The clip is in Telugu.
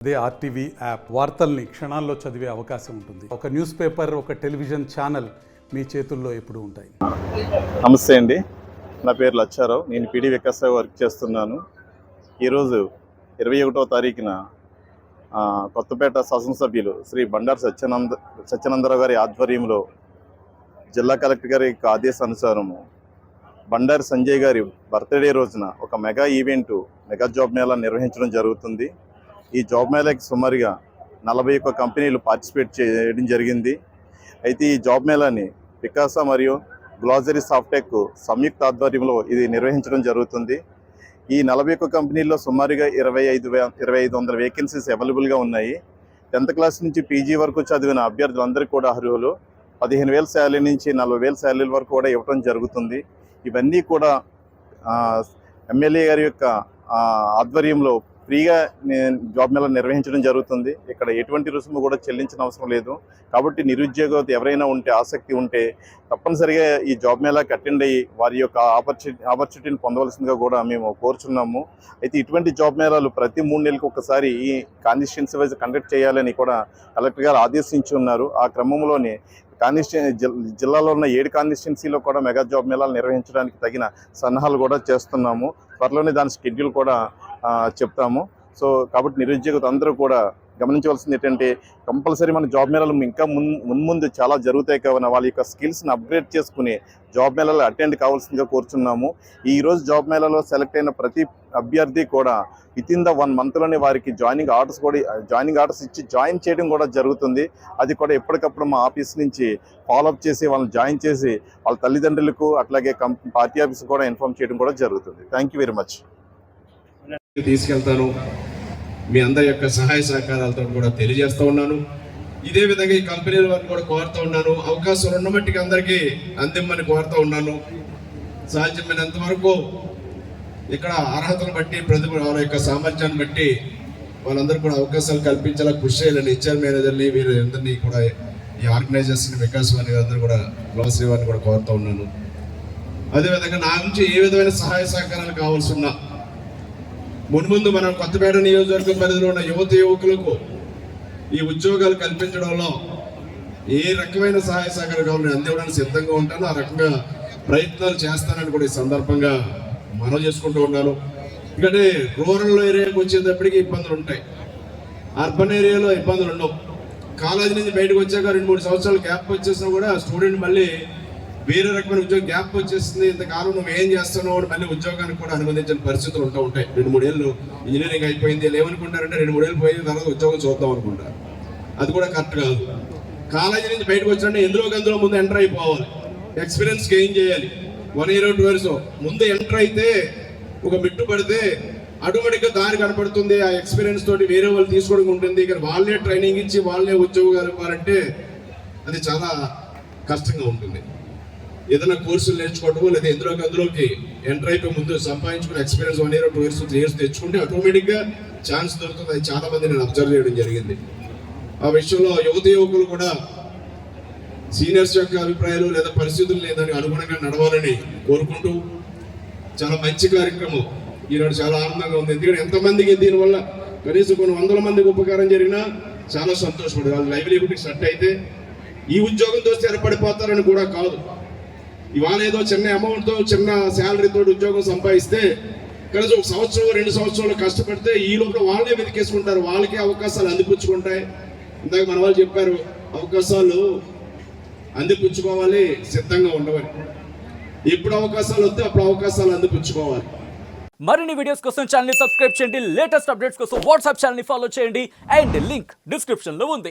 అదే ఆర్టీవీ యాప్ వార్తల్ని క్షణాల్లో చదివే అవకాశం ఉంటుంది. ఒక న్యూస్ పేపర్, ఒక టెలివిజన్ ఛానల్ మీ చేతుల్లో ఎప్పుడూ ఉంటాయి. నమస్తే అండి, నా పేరు లచ్చారావు. నేను పీడీ వికాస్ వర్క్ చేస్తున్నాను. ఈరోజు 21వ తారీఖున కొత్తపేట శాసనసభ్యులు శ్రీ బండారు సత్యానందరావు గారి ఆధ్వర్యంలో జిల్లా కలెక్టర్ గారి ఆదేశానుసారము బండారు సంజయ్ గారి బర్త్డే రోజున ఒక mega event, mega job Mela నిర్వహించడం జరుగుతుంది. ఈ జాబ్ మేళాకి సుమారుగా 41 కంపెనీలు పార్టిసిపేట్ చేయడం జరిగింది. అయితే ఈ జాబ్ మేళాని వికాస మరియు గ్లాజరీ సాఫ్టెక్ సంయుక్త ఆధ్వర్యంలో ఇది నిర్వహించడం జరుగుతుంది. ఈ 41 కంపెనీల్లో సుమారుగా 2500 వేకెన్సీస్ అవైలబుల్గా ఉన్నాయి. 10th క్లాస్ నుంచి పీజీ వరకు చదివిన అభ్యర్థులందరికీ కూడా అర్హులు. 15,000 శాలరీ నుంచి 40,000 శాలరీల వరకు కూడా ఇవ్వడం జరుగుతుంది. ఇవన్నీ కూడా ఎమ్మెల్యే గారి యొక్క ఆధ్వర్యంలో ఫ్రీగా జాబ్ మేళా నిర్వహించడం జరుగుతుంది. ఇక్కడ ఎటువంటి రుసుము కూడా చెల్లించిన అవసరం లేదు. కాబట్టి నిరుద్యోగ ఎవరైనా ఉంటే, ఆసక్తి ఉంటే తప్పనిసరిగా ఈ జాబ్ మేళాకి అటెండ్ అయ్యి వారి యొక్క ఆపర్చునిటీని పొందవలసిందిగా కూడా మేము కోరుచున్నాము. అయితే ఇటువంటి జాబ్ మేళాలు ప్రతి 3 నెలలకు ఒకసారి ఈ కాన్స్టిట్యుయెన్సీ వైజ్ కండక్ట్ చేయాలని కూడా కలెక్టర్ గారు ఆదేశించి ఉన్నారు. ఆ క్రమంలోనే జిల్లాలో ఉన్న 7 కాన్స్టిట్యుయెన్సీలో కూడా మెగా జాబ్ మేళాలు నిర్వహించడానికి తగిన సన్నాహాలు కూడా చేస్తున్నాము. త్వరలోనే దాని షెడ్యూల్ కూడా చెప్తాము. సో కాబట్టి నిరుద్యోగులు అందరూ కూడా గమనించవలసింది ఏంటంటే, కంపల్సరీ మన జాబ్ మేళాలు ఇంకా మున్ముందు చాలా జరుగుతాయి కావున వాళ్ళ యొక్క స్కిల్స్ని అప్గ్రేడ్ చేసుకుని జాబ్ మేళాలు అటెండ్ కావాల్సిందిగా కోరుచున్నాము. ఈరోజు జాబ్ మేళాలో సెలెక్ట్ అయిన ప్రతి అభ్యర్థి కూడా వితిన్ ద 1 మంత్లోనే వారికి జాయినింగ్ ఆర్డర్స్ ఇచ్చి జాయిన్ చేయడం కూడా జరుగుతుంది. అది కూడా ఎప్పటికప్పుడు మా ఆఫీస్ నుంచి ఫాలోఅప్ చేసి వాళ్ళని జాయిన్ చేసి వాళ్ళ తల్లిదండ్రులకు అట్లాగే పార్టీ ఆఫీస్ కూడా ఇన్ఫార్మ్ చేయడం కూడా జరుగుతుంది. Thank you very much. తీసుకెళ్తాను. మీ అందరి యొక్క సహాయ సహకారాలతో కూడా తెలియజేస్తూ ఉన్నాను. ఇదే విధంగా ఈ కంపెనీల వారిని కూడా కోరుతూ ఉన్నాను. అవకాశం ఉన్న మట్టికి అందరికీ అందిమ్మని కోరుతూ ఉన్నాను. సాధ్యమైనంత వరకు ఇక్కడ అర్హతను బట్టి, ప్రతిభ వాళ్ళ యొక్క సామర్థ్యాన్ని బట్టి వాళ్ళందరూ కూడా అవకాశాలు కల్పించేలా కృషి చేయాలని హెచ్ఆర్ మేనేజర్ని, వీరు అందరినీ కూడా ఈ ఆర్గనైజర్స్ని, వికాస్ వారిని అందరూ కూడా గ్లాసరీ వారిని కూడా కోరుతూ ఉన్నాను. అదేవిధంగా నా నుంచి ఏ విధమైన సహాయ సహకారాలు కావాల్సి ఉన్నా మున్ముందు మనం కొత్తపేట నియోజకవర్గం పరిధిలో ఉన్న యువకులకు ఈ ఉద్యోగాలు కల్పించడంలో ఏ రకమైన సహాయ సహకారం కావాలని అందివ్వడానికి సిద్ధంగా ఉంటాను. ఆ రకంగా ప్రయత్నాలు చేస్తానని కూడా ఈ సందర్భంగా మనవి చేసుకుంటూ ఉన్నాను. ఎందుకంటే రూరల్ ఏరియాకి వచ్చేటప్పటికి ఇబ్బందులు ఉంటాయి, అర్బన్ ఏరియాలో ఇబ్బందులు ఉండవు. కాలేజీ నుంచి బయటకు వచ్చాక 2-3 సంవత్సరాలు గ్యాప్ వచ్చేసినా కూడా స్టూడెంట్ మళ్ళీ వేరే రకమైన ఉద్యోగం గ్యాప్ వచ్చేస్తుంది. ఇంతకాలం నువ్వు ఏం చేస్తున్నావు అని మళ్ళీ ఉద్యోగానికి కూడా అనుమతించిన పరిస్థితులు ఉంటాయి. 2-3 ఏళ్ళు ఇంజనీరింగ్ అయిపోయింది, ఏమనుకుంటారంటే 2-3 ఏళ్ళు పోయిన తర్వాత ఉద్యోగం చూద్దాం అనుకుంటారు. అది కూడా కరెక్ట్ కాదు. కాలేజీ నుంచి బయటకు వచ్చినట్టే ఎందులో ముందు ఎంటర్ అయిపోవాలి, ఎక్స్పీరియన్స్ గెయిన్ చేయాలి. 1 year 2 years ముందు ఎంటర్ అయితే ఒక బిట్టు పడితే ఆటోమేటిక్గా దారి కనపడుతుంది. ఆ ఎక్స్పీరియన్స్ తోటి వేరే వాళ్ళు తీసుకోవడం ఉంటుంది. ఇక్కడ వాళ్ళే ట్రైనింగ్ ఇచ్చి వాళ్ళే ఉద్యోగాలు ఇవ్వాలంటే అది చాలా కష్టంగా ఉంటుంది. ఏదైనా కోర్సులు నేర్చుకోవటమో లేదా అందులోకి ఎంటర్ అయిపోయి ముందు సంపాదించుకుని ఎక్స్పీరియన్స్ 1 year 2 years 3 years తెచ్చుకుంటే ఆటోమేటిక్గా ఛాన్స్ దొరుకుతుంది. అది చాలా మంది నేను అబ్జర్వ్ చేయడం జరిగింది. ఆ విషయంలో యువకులు కూడా సీనియర్స్ యొక్క అభిప్రాయాలు లేదా పరిస్థితులు లేదని అనుగుణంగా నడవాలని కోరుకుంటూ, చాలా మంచి కార్యక్రమం ఈనాడు, చాలా ఆనందంగా ఉంది. ఎందుకంటే ఎంతమందికి దీనివల్ల కనీసం కొన్ని 100 మందికి ఉపకారం జరిగినా చాలా సంతోషపడదు. వాళ్ళ లైవ్లీహుడ్కి సెట్ అయితే ఈ ఉద్యోగంతో స్థిరపడిపోతారని కూడా కాదు. ఇవాళ ఏదో చిన్న అమౌంట్తో, చిన్న శాలరీతో ఉద్యోగం సంపాదిస్తే కనీసం 1 సంవత్సరం 2 సంవత్సరాలు కష్టపడితే ఈ లోపల వాళ్ళే వెతికేసుకుంటారు, వాళ్ళకే అవకాశాలు అందిపుచ్చుకుంటాయి. ఇందాక మన వాళ్ళు చెప్పారు, అవకాశాలు అందిపుచ్చుకోవాలి, సిద్ధంగా ఉండవాలి. ఎప్పుడు అవకాశాలు వస్తే అప్పుడు అవకాశాలు అందిపుచ్చుకోవాలి. మరిన్ని వీడియోస్ కోసం ఛానల్ ని సబ్స్క్రైబ్ చేయండి. లేటెస్ట్ అప్డేట్స్ కోసం వాట్సాప్ ఛానల్ ని ఫాలో చేయండి. అండ్ లింక్ డిస్క్రిప్షన్ లో ఉంది.